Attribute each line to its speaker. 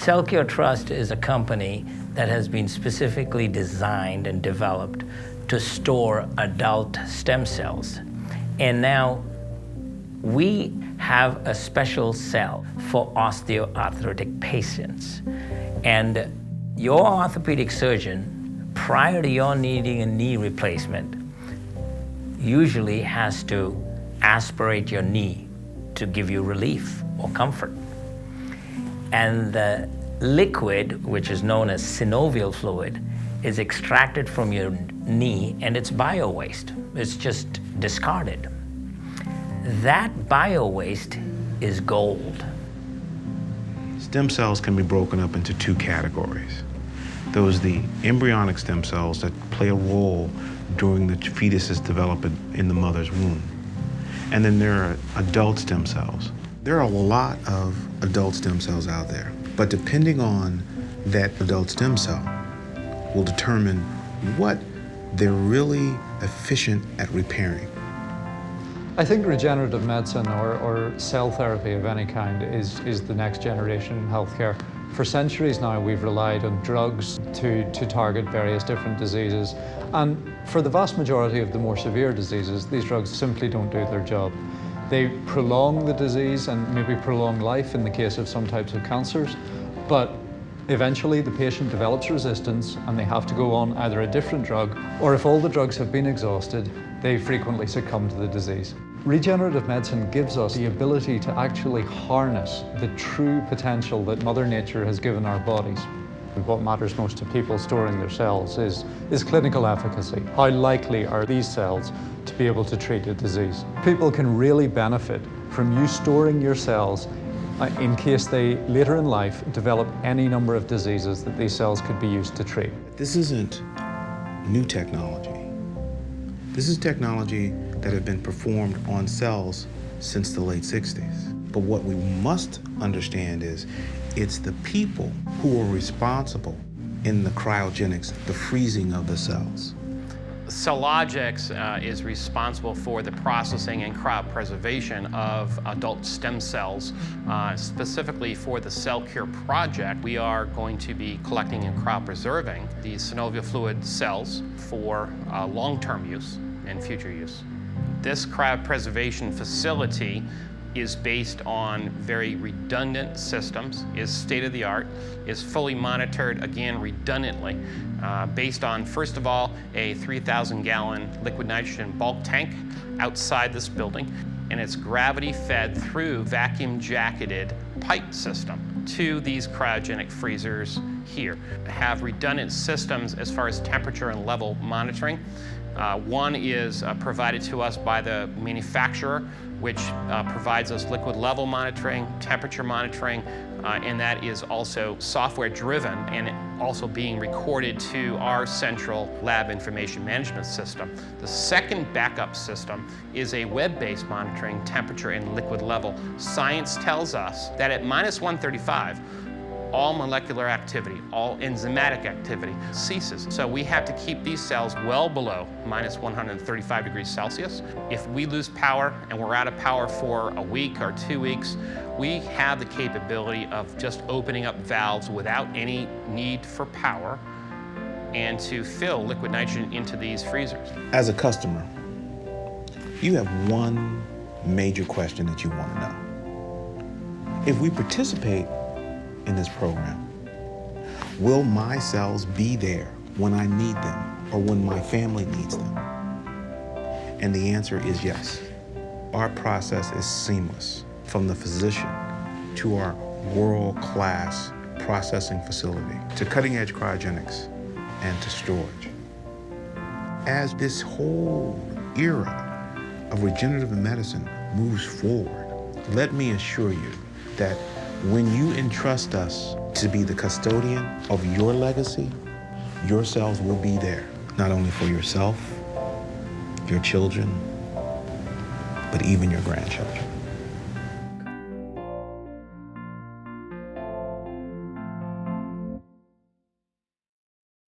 Speaker 1: CellCure Trust is a company that has been specifically designed and developed to store adult stem cells. And now we have a special cell for osteoarthritic patients. And your orthopedic surgeon, prior to your needing a knee replacement, usually has to aspirate your knee to give you relief or comfort. And the liquid, which is known as synovial fluid, is extracted from your knee, and it's bio-waste. It's just discarded. That bio-waste is gold.
Speaker 2: Stem cells can be broken up into two categories. Those are the embryonic stem cells that play a role during the fetus's development in the mother's womb. And then there are adult stem cells. There are a lot of adult stem cells out there, but depending on that adult stem cell will determine what they're really efficient at repairing.
Speaker 3: I think regenerative medicine or cell therapy of any kind is the next generation in healthcare. For centuries now, we've relied on drugs to target various different diseases. And for the vast majority of the more severe diseases, these drugs simply don't do their job. They prolong the disease and maybe prolong life in the case of some types of cancers, but eventually the patient develops resistance and they have to go on either a different drug, or if all the drugs have been exhausted, they frequently succumb to the disease. Regenerative medicine gives us the ability to actually harness the true potential that Mother Nature has given our bodies. What matters most to people storing their cells is clinical efficacy. How likely are these cells to be able to treat a disease? People can really benefit from you storing your cells in case they later in life develop any number of diseases that these cells could be used to treat.
Speaker 2: This isn't new technology. This is technology that had been performed on cells since the late 60s. But what we must understand is it's the people who are responsible in the cryogenics, the freezing of the cells.
Speaker 4: Cellogics is responsible for the processing and cryopreservation of adult stem cells. Specifically for the CellCure project, we are going to be collecting and cryopreserving these synovial fluid cells for long-term use and future use. This cryopreservation facility is based on very redundant systems, is state-of-the-art, is fully monitored, again, redundantly, based on, first of all, a 3,000-gallon liquid nitrogen bulk tank outside this building, and it's gravity-fed through vacuum-jacketed pipe system to these cryogenic freezers here. Have redundant systems as far as temperature and level monitoring. One is provided to us by the manufacturer, which provides us liquid level monitoring, temperature monitoring, and that is also software driven and also being recorded to our central lab information management system. The second backup system is a web-based monitoring temperature and liquid level. Science tells us that at -135, all molecular activity, all enzymatic activity ceases. So we have to keep these cells well below -135 degrees Celsius. If we lose power and we're out of power for a week or 2 weeks, we have the capability of just opening up valves without any need for power and to fill liquid nitrogen into these freezers.
Speaker 2: As a customer, you have one major question that you want to know. If we participate in this program, will my cells be there when I need them or when my family needs them? And the answer is yes. Our process is seamless, from the physician to our world-class processing facility, to cutting-edge cryogenics, and to storage. As this whole era of regenerative medicine moves forward, let me assure you that when you entrust us to be the custodian of your legacy, your cells will be there, not only for yourself, your children, but even your grandchildren.